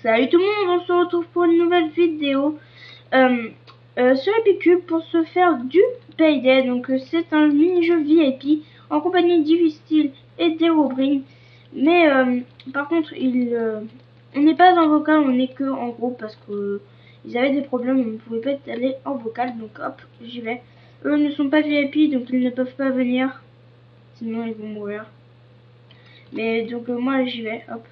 Salut tout le monde, on se retrouve pour une nouvelle vidéo sur Epic Cube pour se faire du Payday. Donc c'est un mini-jeu VIP en compagnie d'Ivy et d'Herobrine. Mais par contre, on n'est pas en vocal, on n'est que en groupe parce que ils avaient des problèmes, on ne pouvait pas aller en vocal. Donc hop, j'y vais. Eux ne sont pas VIP, donc ils ne peuvent pas venir, sinon ils vont mourir. Mais donc moi j'y vais, hop.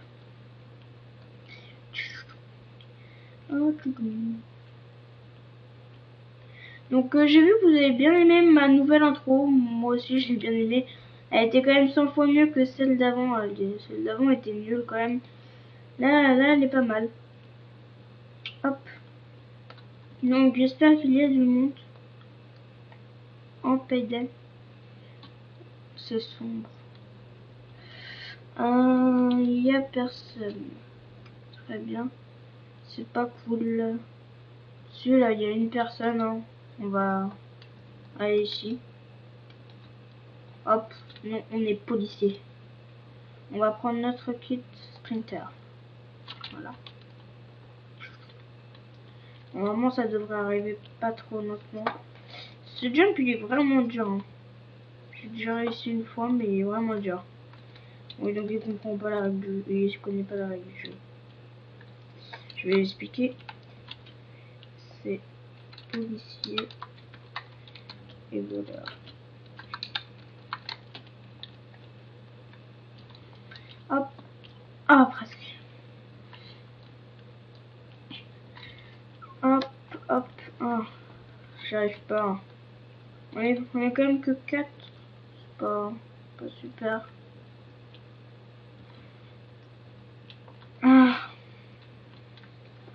Donc j'ai vu que vous avez bien aimé ma nouvelle intro, moi aussi j'ai bien aimé. Elle était quand même 100 fois mieux que celle d'avant, celle d'avant était nulle quand même. Là elle est pas mal. Hop. Donc j'espère qu'il y a du monde en Payday. C'est sombre. Il y a personne. Très bien. C'est pas cool. Celui-là, il y a une personne. Hein. On va aller ici. Hop. Non, on est policier. On va prendre notre kit sprinter. Voilà. Normalement, ça devrait arriver pas trop lentement. Ce jump, il est vraiment dur. Hein. J'ai déjà réussi une fois, mais il est vraiment dur. Oui, donc il comprend pas la règle du jeu. Et je connais pas la règle du jeu. Je vais l'expliquer. C'est policier et voleur. Hop. Ah, presque. Hop, hop. Ah, j'arrive pas. On est quand même que 4. C'est pas super. Ah.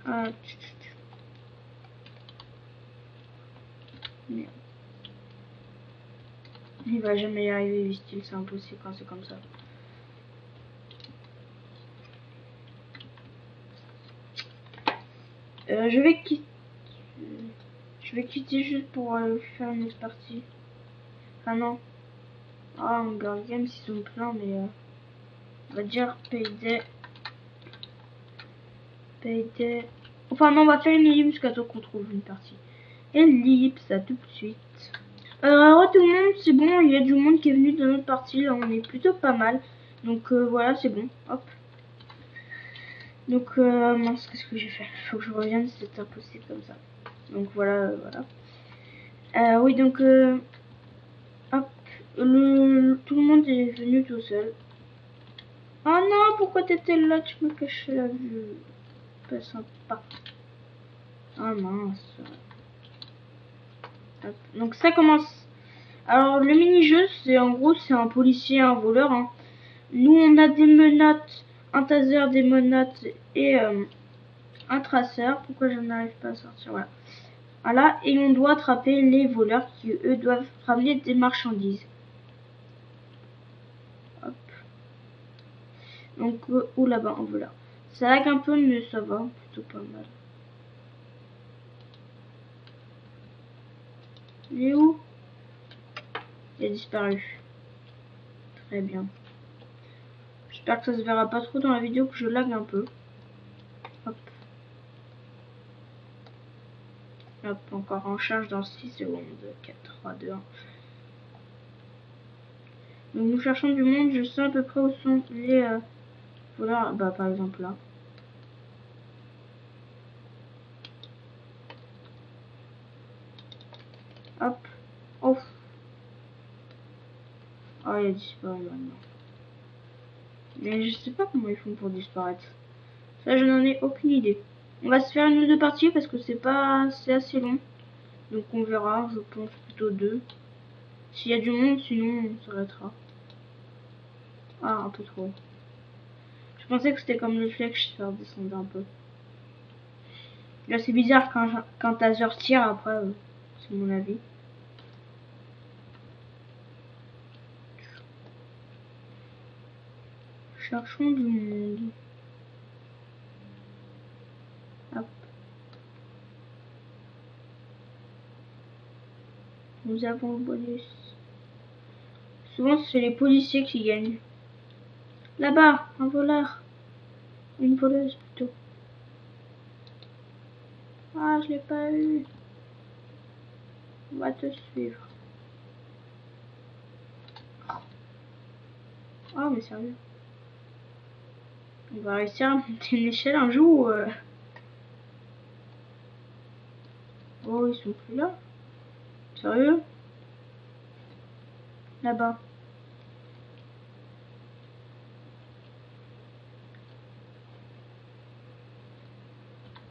Ah. Merde. Il va jamais y arriver, Vistil, c'est impossible quand c'est comme ça. Je vais quitter juste pour faire une autre partie. Ah non. Ah, Hunger Games, ils sont pleins, mais on va dire Payday. Enfin non, on va faire une ellipse jusqu'à ce qu'on trouve une partie. Ellipse, à tout de suite. Alors tout le monde, c'est bon, il y a du monde qui est venu dans notre partie, là on est plutôt pas mal. Donc voilà, c'est bon, hop. Donc mince, qu'est-ce que j'ai fait? Faut que je revienne, c'est impossible comme ça. Donc voilà, voilà. Oui, donc hop, tout le monde est venu tout seul. Oh non, pourquoi t'étais là? Tu me cachais la vue. Pas sympa. Ah mince. Hop. Donc ça commence. Alors le mini-jeu, c'est en gros, c'est un policier, un voleur. Hein. Nous, on a des menottes, un taser, des menottes et un traceur. Pourquoi je n'arrive pas à sortir? Voilà. Voilà. Et on doit attraper les voleurs qui, eux, doivent ramener des marchandises. Hop. Donc, ou là-bas, un voleur. Ça lag un peu, mais ça va. Plutôt pas mal. Il est où? Il a disparu. Très bien. J'espère que ça se verra pas trop dans la vidéo, que je lag un peu. Hop. Hop, encore en charge dans 6 secondes. 4, 3, 2, 1. Donc nous cherchons du monde, je sais à peu près où sont les voleurs. Bah par exemple là. Hop. Ouf. Oh, il a disparu maintenant. Mais je sais pas comment ils font pour disparaître. Ça, je n'en ai aucune idée. On va se faire une ou deux parties parce que c'est assez long. Donc on verra, je pense plutôt 2. S'il y a du monde, sinon on s'arrêtera. Ah, un peu trop. Je pensais que c'était comme le flex, ça redescendait un peu. Là, c'est bizarre quand Taser tire après, c'est mon avis. Cherchons du monde. Hop. Nous avons le bonus. Souvent, c'est les policiers qui gagnent. Là-bas, un voleur. Une voleuse plutôt. Ah, je l'ai pas eu. On va te suivre. Oh, mais sérieux. On va réussir à monter une échelle un jour. Oh, ils sont plus là. Sérieux? Là-bas.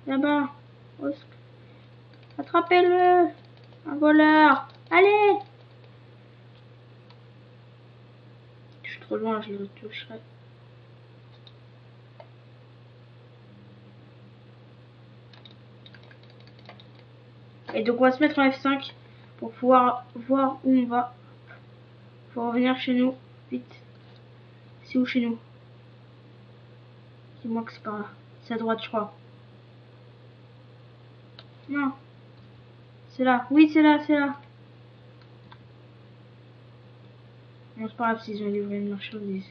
Là-bas. Attrapez-le. Un voleur. Allez. Je suis trop loin, je le toucherai. Et donc on va se mettre en F5 pour pouvoir voir où on va. Faut revenir chez nous. Vite. C'est où chez nous? Dis-moi que c'est par là. C'est à droite, je crois. Non. C'est là. Oui, c'est là, c'est là. Non, c'est pas grave s'ils ont livré une marchandise.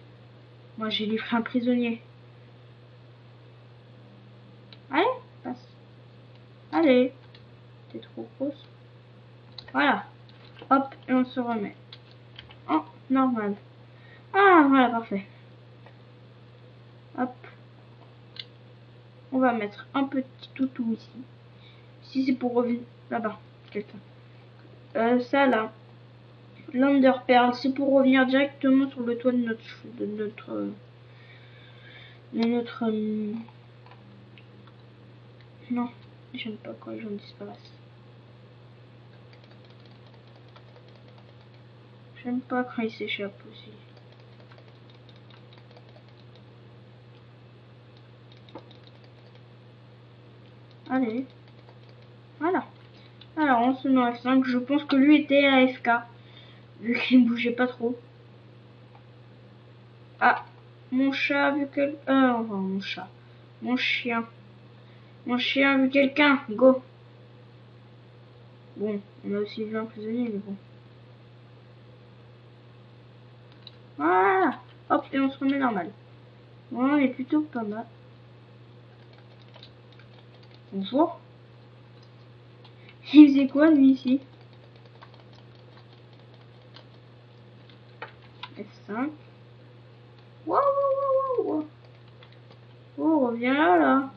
Moi, j'ai livré un prisonnier. Allez, passe. Allez. T'es trop grosse. Voilà. Hop, et on se remet. Oh, normal. Ah, voilà, parfait. Hop. On va mettre un petit toutou ici. Si c'est pour revenir là-bas, quelqu'un. Ça là, l'Underpearl, c'est pour revenir directement sur le toit de notre. Non, j'aime pas quand les gens disparaissent. J'aime pas quand ils s'échappent aussi. Allez, voilà. Alors on se met en F5. Je pense que lui était à FK, vu qu'il ne bougeait pas trop. Ah, mon chat a vu quelqu'un. Enfin, mon chat. Mon chien. Mon chien a vu quelqu'un. Go. Bon, on a aussi vu un prisonnier, mais bon. Voilà. Hop, et on se remet normal. Bon, on est plutôt pas mal. Bonjour. Il faisait quoi lui ici? F5. Waouh, waouh, waouh, waouh. Oh, reviens là, là.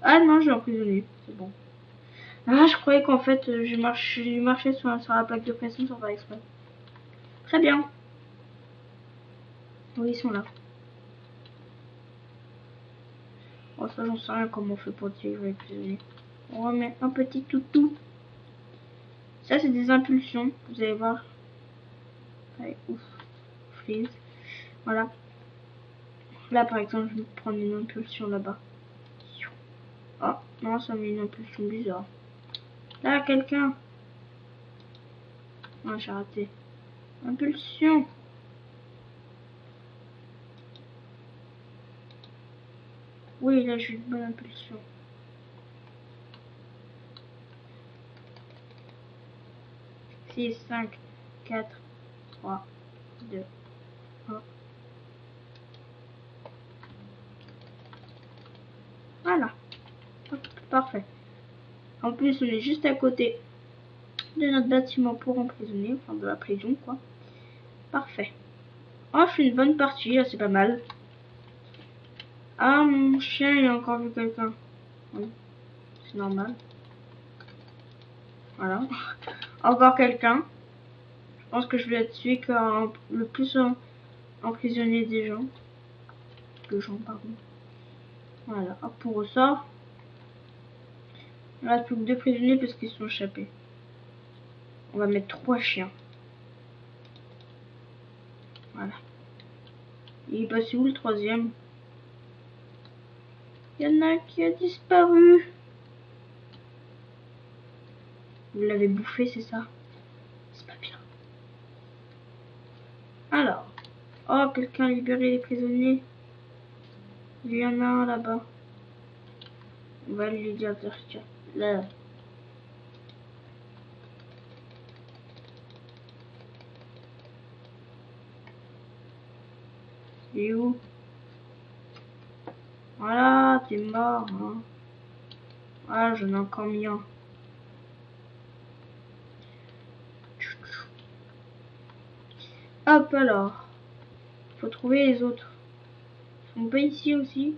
Ah non, j'ai emprisonné. C'est bon. Ah, je croyais qu'en fait, j'ai marché sur la plaque de pression sans faire exprès. Très bien. Oui, ils sont là. Oh, ça, j'en sais rien comment on fait pour tirer les prisonniers. On remet un petit toutou. Ça, c'est des impulsions. Vous allez voir. Allez, ouf. Freeze. Voilà. Là, par exemple, je vais prendre une impulsion là-bas. Oh, non, ça met une impulsion bizarre. Là, quelqu'un. Ah, j'ai raté. Impulsion. Oui, là, j'ai une bonne impulsion. Six, 5, 4, 3, 2, 1. Voilà. Hop, parfait. En plus, on est juste à côté de notre bâtiment pour emprisonner. Enfin, de la prison, quoi. Parfait. Oh, je fais une bonne partie, là, c'est pas mal. Ah, mon chien, il a encore vu quelqu'un. Oui, c'est normal. Voilà. Encore quelqu'un. Je pense que je vais être celui qui a le plus emprisonné des gens. Pardon. Voilà. Hop, on ressort. Il reste plus que 2 prisonniers parce qu'ils sont échappés. On va mettre 3 chiens. Voilà. Il est passé où le troisième? Il y en a un qui a disparu. Vous l'avez bouffé, c'est ça? C'est pas bien. Alors. Oh, quelqu'un a libéré les prisonniers. Il y en a un là-bas. On va lui dire, tiens, là. Il est où? Voilà, t'es mort. Hein. Voilà, j'en ai encore mis un. Hop alors. Faut trouver les autres. Ils sont pas ici aussi?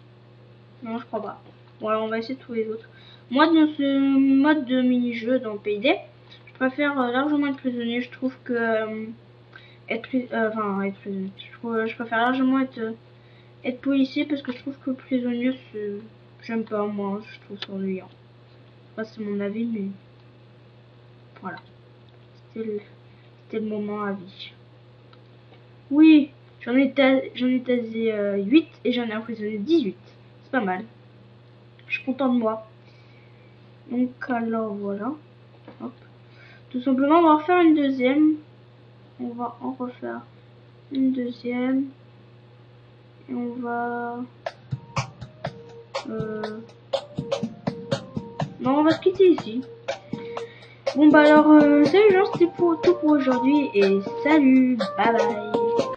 Non, je crois pas. Bon, alors on va essayer de trouver les autres. Moi, dans ce mode de mini-jeu dans Payday, je préfère largement être prisonnier. Je trouve que être prisonnier. Je préfère largement être policier parce que je trouve que prisonnier, j'aime pas moi. Je trouve ça ennuyant. C'est mon avis, mais voilà. C'était le moment à vie. Oui, j'en ai tasé 8 et j'en ai emprisonné 18. C'est pas mal. Je suis content de moi. Donc alors voilà. Hop. Tout simplement, on va refaire une deuxième. On va en refaire une deuxième. Et on va... Non, on va se quitter ici. Bon bah alors, salut les gens, c'était tout pour aujourd'hui. Et salut, bye bye.